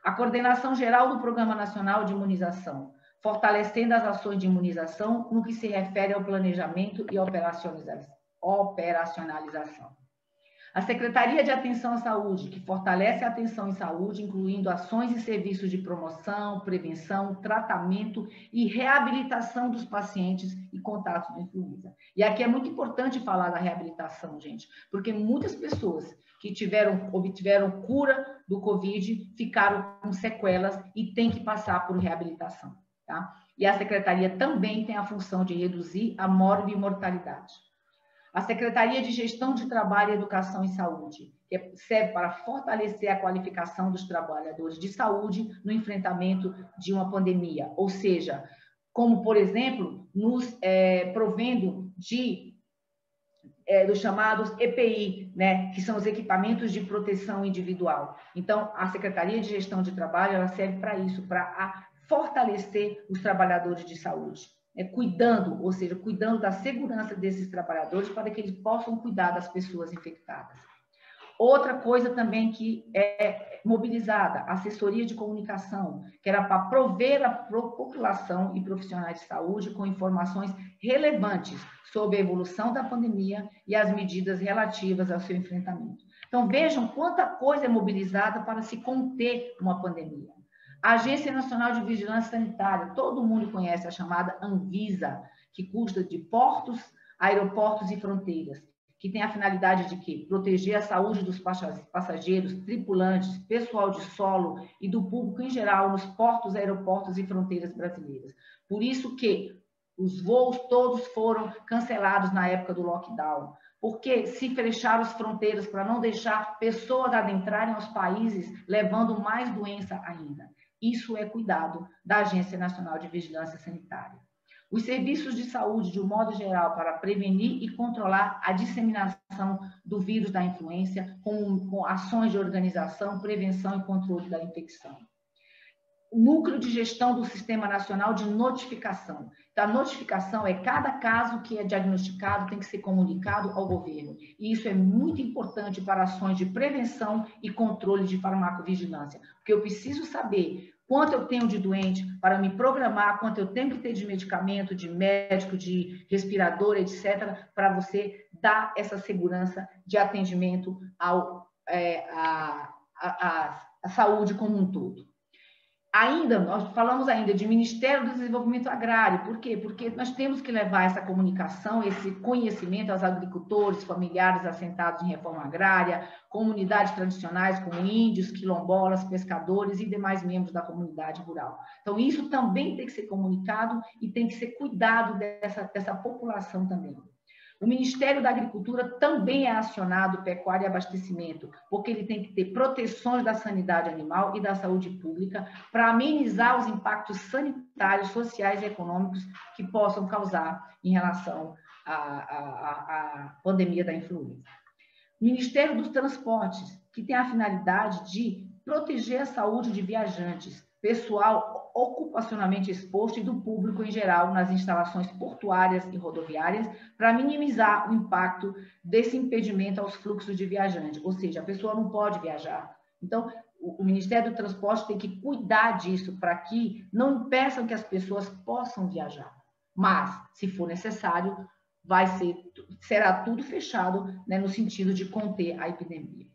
A coordenação geral do Programa Nacional de Imunização, fortalecendo as ações de imunização no que se refere ao planejamento e operacionalização. A Secretaria de Atenção à Saúde, que fortalece a atenção em saúde, incluindo ações e serviços de promoção, prevenção, tratamento e reabilitação dos pacientes e contatos de influenza. E aqui é muito importante falar da reabilitação, gente, porque muitas pessoas que obtiveram cura do Covid ficaram com sequelas e têm que passar por reabilitação. Tá? E a Secretaria também tem a função de reduzir a morbimortalidade. A Secretaria de Gestão de Trabalho, Educação e Saúde, que serve para fortalecer a qualificação dos trabalhadores de saúde no enfrentamento de uma pandemia, ou seja, como, por exemplo, nos provendo dos chamados EPI, né, que são os equipamentos de proteção individual. Então, a Secretaria de Gestão de Trabalho, ela serve para isso, para fortalecer os trabalhadores de saúde, cuidando, ou seja, cuidando da segurança desses trabalhadores para que eles possam cuidar das pessoas infectadas. Outra coisa também que é mobilizada, assessoria de comunicação, que era para prover a população e profissionais de saúde com informações relevantes sobre a evolução da pandemia e as medidas relativas ao seu enfrentamento. Então, vejam quanta coisa é mobilizada para se conter uma pandemia. A Agência Nacional de Vigilância Sanitária, todo mundo conhece a chamada Anvisa, que cuida de portos, aeroportos e fronteiras, que tem a finalidade de quê? Proteger a saúde dos passageiros, tripulantes, pessoal de solo e do público em geral nos portos, aeroportos e fronteiras brasileiras. Por isso que os voos todos foram cancelados na época do lockdown, porque se fecharam as fronteiras para não deixar pessoas adentrarem aos países, levando mais doença ainda. Isso é cuidado da Agência Nacional de Vigilância Sanitária. Os serviços de saúde, de um modo geral, para prevenir e controlar a disseminação do vírus da influenza, com ações de organização, prevenção e controle da infecção. O núcleo de gestão do Sistema Nacional de Notificação. Então, a notificação é cada caso que é diagnosticado tem que ser comunicado ao governo. E isso é muito importante para ações de prevenção e controle de farmacovigilância, porque eu preciso saber quanto eu tenho de doente para me programar, quanto eu tenho que ter de medicamento, de médico, de respirador, etc., para você dar essa segurança de atendimento à saúde como um todo. Nós falamos ainda de Ministério do Desenvolvimento Agrário. Por quê? Porque nós temos que levar essa comunicação, esse conhecimento aos agricultores, familiares assentados em reforma agrária, comunidades tradicionais como índios, quilombolas, pescadores e demais membros da comunidade rural. Então, isso também tem que ser comunicado e tem que ser cuidado dessa população também. O Ministério da Agricultura também é acionado, pecuária e abastecimento, porque ele tem que ter proteções da sanidade animal e da saúde pública para amenizar os impactos sanitários, sociais e econômicos que possam causar em relação à pandemia da influenza. O Ministério dos Transportes, que tem a finalidade de proteger a saúde de viajantes, pessoal ocupacionalmente exposto e do público em geral nas instalações portuárias e rodoviárias, para minimizar o impacto desse impedimento aos fluxos de viajantes, ou seja, a pessoa não pode viajar. Então, o Ministério do Transporte tem que cuidar disso para que não impeçam que as pessoas possam viajar. Mas, se for necessário, será tudo fechado, né, no sentido de conter a epidemia.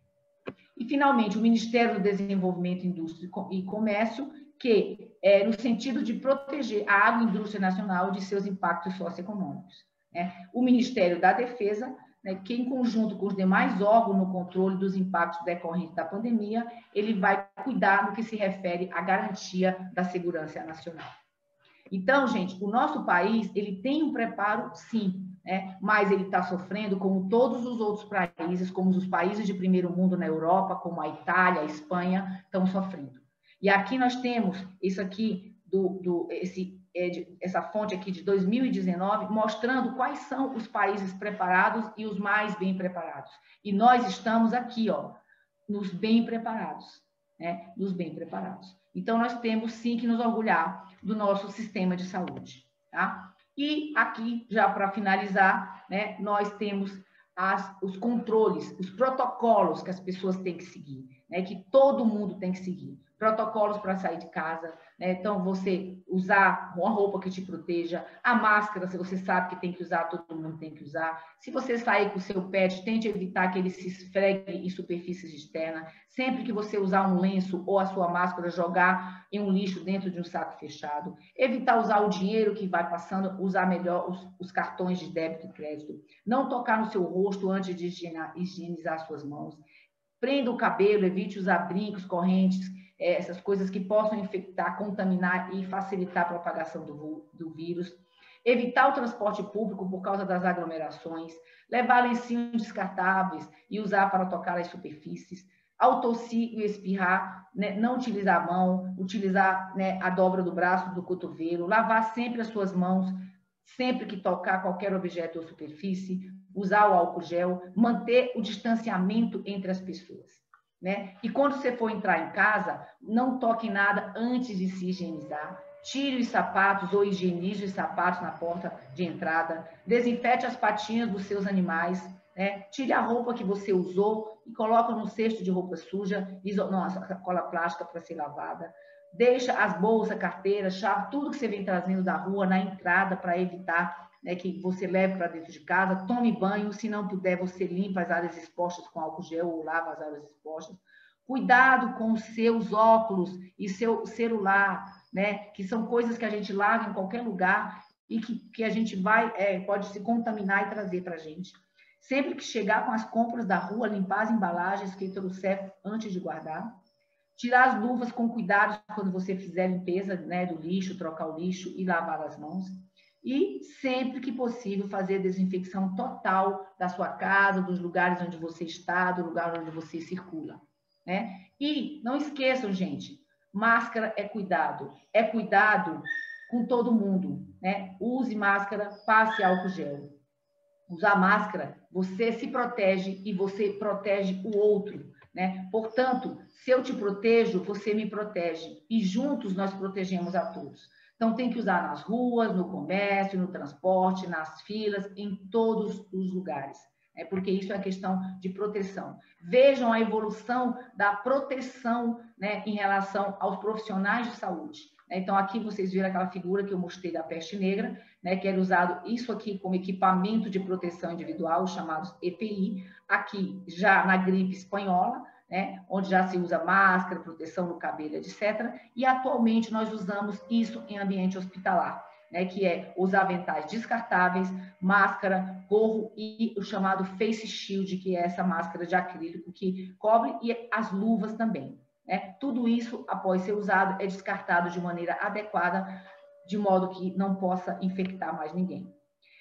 E, finalmente, o Ministério do Desenvolvimento, Indústria e Comércio, que é no sentido de proteger a agroindústria nacional de seus impactos socioeconômicos. Né? O Ministério da Defesa, né, que, em conjunto com os demais órgãos no controle dos impactos decorrentes da pandemia, ele vai cuidar no que se refere à garantia da segurança nacional. Então, gente, o nosso país, ele tem um preparo, sim, né? Mas ele está sofrendo, como todos os outros países, como os países de primeiro mundo na Europa, como a Itália, a Espanha, estão sofrendo. E aqui nós temos isso aqui, essa fonte aqui de 2019, mostrando quais são os países preparados e os mais bem preparados. E nós estamos aqui, ó, nos bem preparados, né? Nos bem preparados. Então, nós temos, sim, que nos orgulhar do nosso sistema de saúde, tá? E aqui, já para finalizar, né, nós temos os controles, os protocolos que as pessoas têm que seguir, né, que todo mundo tem que seguir. Protocolos para sair de casa, né? Então, você usar uma roupa que te proteja, a máscara, se você sabe que tem que usar, todo mundo tem que usar. Se você sair com o seu pet, tente evitar que ele se esfregue em superfícies externas. Sempre que você usar um lenço ou a sua máscara, jogar em um lixo dentro de um saco fechado. Evitar usar o dinheiro que vai passando, usar melhor os cartões de débito e crédito. Não tocar no seu rosto antes de higienizar suas mãos. Prenda o cabelo, evite usar brincos, correntes, essas coisas que possam infectar, contaminar e facilitar a propagação do vírus. Evitar o transporte público por causa das aglomerações. Levar lencinhos descartáveis e usar para tocar as superfícies. Ao tossir e espirrar, né, não utilizar a mão, utilizar, né, a dobra do braço, do cotovelo. Lavar sempre as suas mãos, sempre que tocar qualquer objeto ou superfície. Usar o álcool gel. Manter o distanciamento entre as pessoas. Né? E quando você for entrar em casa, não toque em nada antes de se higienizar. Tire os sapatos ou higienize os sapatos na porta de entrada. Desinfete as patinhas dos seus animais. Né? Tire a roupa que você usou e coloca no cesto de roupa suja, a sacola plástica para ser lavada. Deixa as bolsas, carteiras, chave, tudo que você vem trazendo da rua na entrada para evitar, né, que você leve para dentro de casa. Tome banho, se não puder, você limpa as áreas expostas com álcool gel ou lava as áreas expostas. Cuidado com os seus óculos e seu celular, né, que são coisas que a gente larga em qualquer lugar e que a gente pode se contaminar e trazer para a gente. Sempre que chegar com as compras da rua, limpar as embalagens que trouxer antes de guardar. Tirar as luvas com cuidado quando você fizer a limpeza, né, do lixo, trocar o lixo e lavar as mãos. E, sempre que possível, fazer desinfecção total da sua casa, dos lugares onde você está, do lugar onde você circula. Né? E não esqueçam, gente, máscara é cuidado com todo mundo. Né? Use máscara, passe álcool gel. Usar máscara, você se protege e você protege o outro. Né? Portanto, se eu te protejo, você me protege. E juntos nós protegemos a todos. Então, tem que usar nas ruas, no comércio, no transporte, nas filas, em todos os lugares. Porque isso é questão de proteção. Vejam a evolução da proteção, né, em relação aos profissionais de saúde. Então, aqui vocês viram aquela figura que eu mostrei da peste negra, né, que era usado isso aqui como equipamento de proteção individual, chamados EPI. Aqui, já na gripe espanhola, né, onde já se usa máscara, proteção no cabelo, etc. E, atualmente, nós usamos isso em ambiente hospitalar, né, que é os aventais descartáveis, máscara, gorro e o chamado face shield, que é essa máscara de acrílico que cobre, e as luvas também. Né? Tudo isso, após ser usado, é descartado de maneira adequada, de modo que não possa infectar mais ninguém.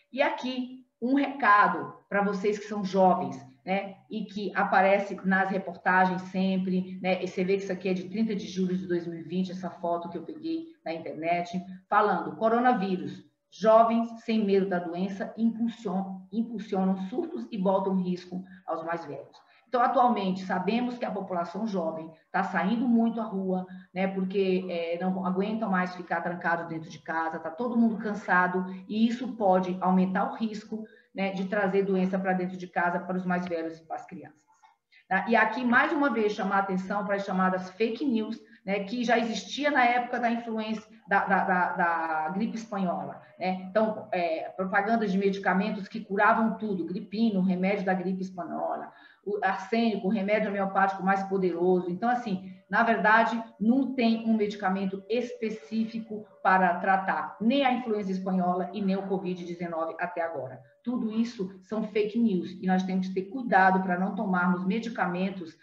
E aqui Um recado para vocês que são jovens, né, e que aparece nas reportagens sempre, né, e você vê que isso aqui é de 30 de julho de 2020, essa foto que eu peguei na internet, falando: coronavírus, jovens sem medo da doença impulsionam surtos e botam risco aos mais velhos. Então, atualmente, sabemos que a população jovem está saindo muito à rua, né, porque não aguentam mais ficar trancados dentro de casa, está todo mundo cansado, e isso pode aumentar o risco, né, de trazer doença para dentro de casa para os mais velhos e para as crianças. E aqui, mais uma vez, chamar a atenção para as chamadas fake news, né, que já existia na época da influência da gripe espanhola, né? Então, propaganda de medicamentos que curavam tudo, gripino, remédio da gripe espanhola, o arsênico, o remédio homeopático mais poderoso. Então, assim, na verdade, não tem um medicamento específico para tratar nem a influenza espanhola e nem o Covid-19 até agora. Tudo isso são fake news e nós temos que ter cuidado para não tomarmos medicamentos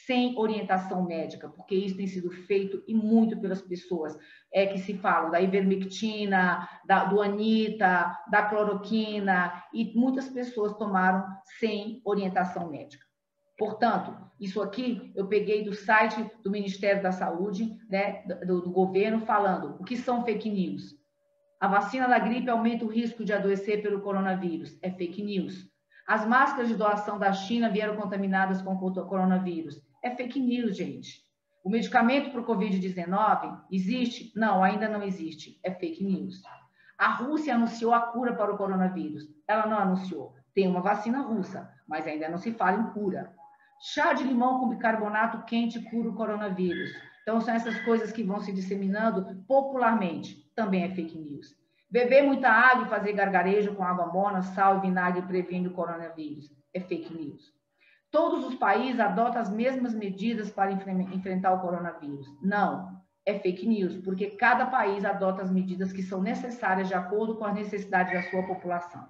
sem orientação médica, porque isso tem sido feito e muito pelas pessoas que se falam da ivermectina, do anita, da cloroquina, e muitas pessoas tomaram sem orientação médica. Portanto, isso aqui eu peguei do site do Ministério da Saúde, né, do governo, falando o que são fake news. A vacina da gripe aumenta o risco de adoecer pelo coronavírus. É fake news. As máscaras de doação da China vieram contaminadas com o coronavírus. É fake news, gente. O medicamento para o Covid-19 existe? Não, ainda não existe. É fake news. A Rússia anunciou a cura para o coronavírus. Ela não anunciou. Tem uma vacina russa, mas ainda não se fala em cura. Chá de limão com bicarbonato quente cura o coronavírus. Então, são essas coisas que vão se disseminando popularmente. Também é fake news. Beber muita água e fazer gargarejo com água morna, sal e vinagre previne o coronavírus. É fake news. Todos os países adotam as mesmas medidas para enfrentar o coronavírus. Não, é fake news, porque cada país adota as medidas que são necessárias de acordo com as necessidades da sua população.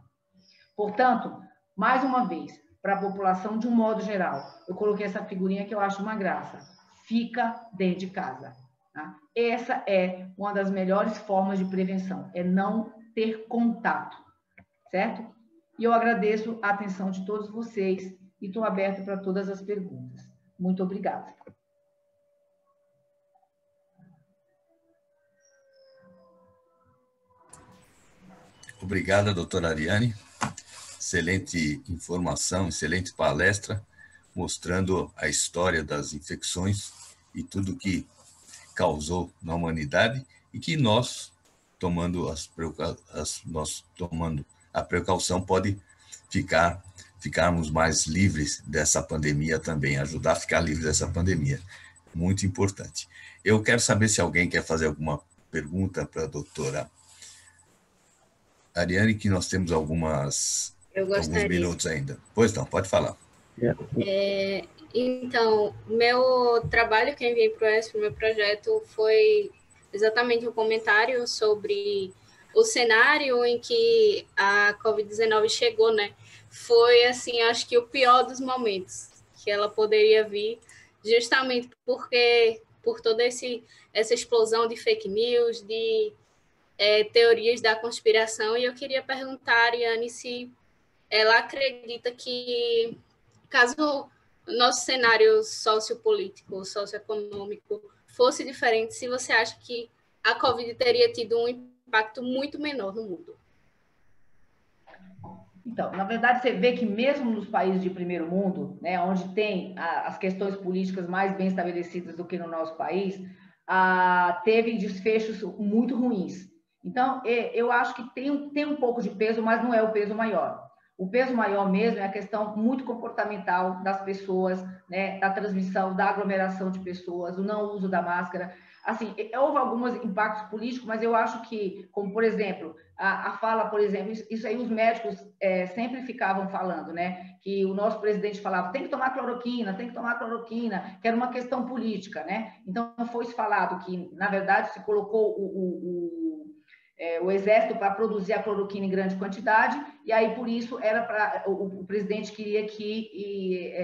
Portanto, mais uma vez, para a população de um modo geral, eu coloquei essa figurinha que eu acho uma graça. Fica dentro de casa. Tá? Essa é uma das melhores formas de prevenção, é não ter contato, certo? E eu agradeço a atenção de todos vocês e estou aberta para todas as perguntas. Muito obrigada. Obrigada, doutora Ariane. Excelente informação, excelente palestra, mostrando a história das infecções e tudo que causou na humanidade e que nós, tomando a precaução, pode ficarmos mais livres dessa pandemia também, ajudar a ficar livre dessa pandemia. Muito importante. Eu quero saber se alguém quer fazer alguma pergunta para a doutora Ariane, que nós temos alguns minutos ainda. Pois não, pode falar. Então, meu trabalho que eu enviei para o ESP, meu projeto, foi exatamente um comentário sobre o cenário em que a Covid-19 chegou, né? Foi, assim, acho que o pior dos momentos que ela poderia vir, justamente porque, por toda essa explosão de fake news, de teorias da conspiração, e eu queria perguntar a Ariane se ela acredita que, caso o nosso cenário sociopolítico, socioeconômico fosse diferente, se você acha que a Covid teria tido um impacto muito menor no mundo. Então, na verdade, você vê que mesmo nos países de primeiro mundo, né, onde tem as questões políticas mais bem estabelecidas do que no nosso país, teve desfechos muito ruins. Então, eu acho que tem um pouco de peso, mas não é o peso maior. O peso maior mesmo é a questão muito comportamental das pessoas, né, da transmissão, da aglomeração de pessoas, o não uso da máscara. Assim, houve alguns impactos políticos, mas eu acho que, como, por exemplo, a fala, por exemplo, isso aí os médicos sempre ficavam falando, né, que o nosso presidente falava, tem que tomar cloroquina, que era uma questão política, né? Então, foi falado que, na verdade, se colocou o exército para produzir a cloroquina em grande quantidade, e aí, por isso, o presidente queria que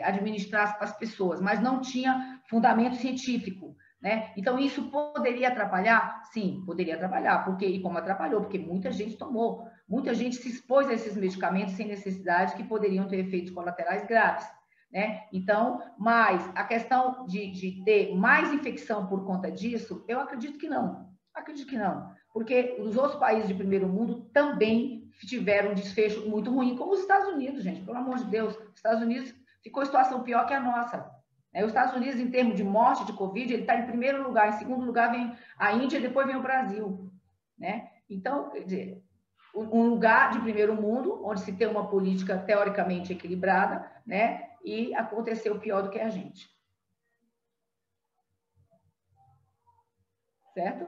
administrasse para as pessoas, mas não tinha fundamento científico, né? Então, isso poderia atrapalhar? Sim, poderia atrapalhar. E como atrapalhou? Porque muita gente tomou, muita gente se expôs a esses medicamentos sem necessidade, que poderiam ter efeitos colaterais graves, né? Então, mas a questão de ter mais infecção por conta disso, eu acredito que não. Acredito que não. Porque os outros países de primeiro mundo também tiveram um desfecho muito ruim, como os Estados Unidos, gente, pelo amor de Deus. Os Estados Unidos ficou em situação pior que a nossa. Os Estados Unidos, em termos de morte de Covid, ele está em primeiro lugar. Em segundo lugar vem a Índia, depois vem o Brasil, né? Então, quer dizer, um lugar de primeiro mundo, onde se tem uma política teoricamente equilibrada, né? E aconteceu pior do que a gente. Certo?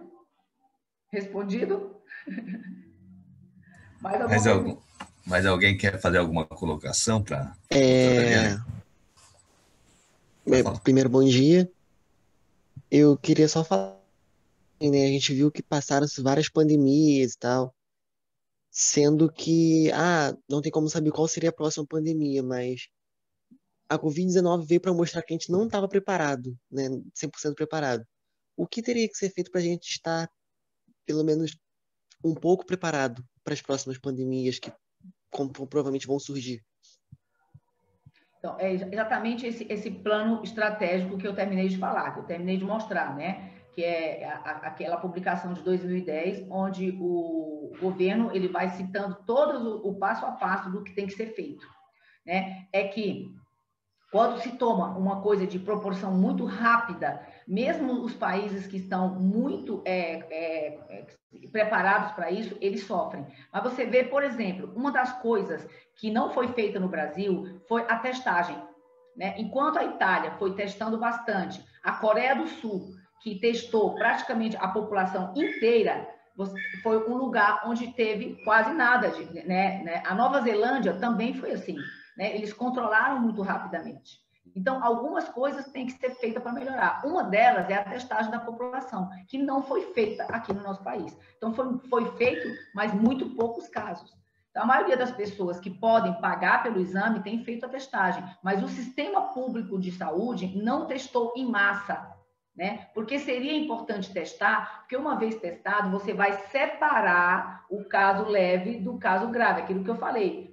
Respondido? Mais alguém quer fazer alguma colocação para... Primeiro, bom dia. Eu queria só falar, né? A gente viu que passaram-se várias pandemias e tal, sendo que, não tem como saber qual seria a próxima pandemia, mas a Covid-19 veio para mostrar que a gente não estava preparado, né? 100% preparado. O que teria que ser feito para a gente estar, pelo menos, um pouco preparado para as próximas pandemias que provavelmente vão surgir? Então, é exatamente esse plano estratégico que eu terminei de falar, que eu terminei de mostrar, né? Que é aquela publicação de 2010, onde o governo ele vai citando todo o passo a passo do que tem que ser feito, né? É que quando se toma uma coisa de proporção muito rápida, mesmo os países que estão muito preparados para isso, eles sofrem. Mas você vê, por exemplo, uma das coisas que não foi feita no Brasil foi a testagem, né? Enquanto a Itália foi testando bastante, a Coreia do Sul, que testou praticamente a população inteira, foi um lugar onde teve quase nada, né? A Nova Zelândia também foi assim, né? Eles controlaram muito rapidamente. Então, algumas coisas têm que ser feitas para melhorar. Uma delas é a testagem da população, que não foi feita aqui no nosso país. Então, foi feito, mas muito poucos casos. Então, a maioria das pessoas que podem pagar pelo exame tem feito a testagem, mas o sistema público de saúde não testou em massa, né? Porque seria importante testar, porque uma vez testado, você vai separar o caso leve do caso grave, aquilo que eu falei.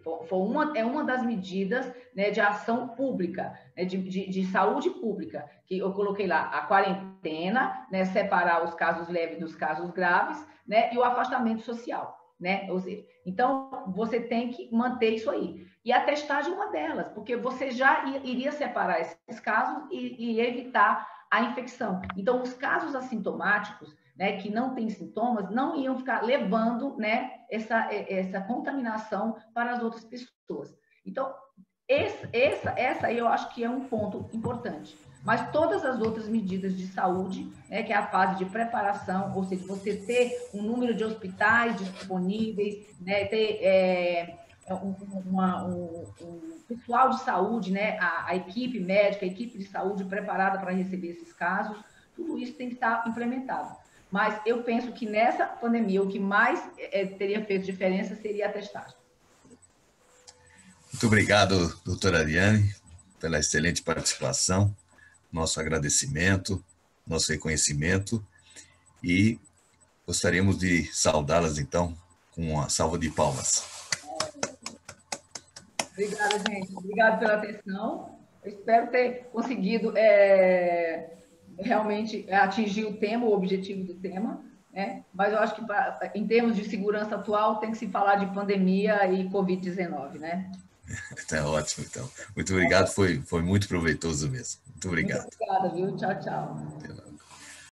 É uma das medidas, né, de ação pública, né, de saúde pública, que eu coloquei lá, a quarentena, né, separar os casos leves dos casos graves, né, e o afastamento social, né? Ou seja, então, você tem que manter isso aí. E a testagem é uma delas, porque você já iria separar esses casos e evitar a infecção. Então, os casos assintomáticos, né, que não têm sintomas, não iam ficar levando, né, essa contaminação para as outras pessoas. Então, essa eu acho que é um ponto importante. Mas todas as outras medidas de saúde, né, que é a fase de preparação, ou seja, você ter um número de hospitais disponíveis, né, ter um pessoal de saúde, né, a equipe médica, a equipe de saúde preparada para receber esses casos, tudo isso tem que estar implementado. Mas eu penso que nessa pandemia, o que mais teria feito diferença seria a testagem. Muito obrigado, doutora Ariane, pela excelente participação, nosso agradecimento, nosso reconhecimento, e gostaríamos de saudá-las, então, com uma salva de palmas. Obrigada, gente. Obrigada pela atenção. Eu espero ter conseguido realmente atingir o tema, o objetivo do tema, né? Mas eu acho que, em termos de segurança atual, tem que se falar de pandemia e Covid-19, né? Tá ótimo, então. Muito obrigado, foi muito proveitoso mesmo. Muito obrigado. Muito obrigada, viu? Tchau, tchau.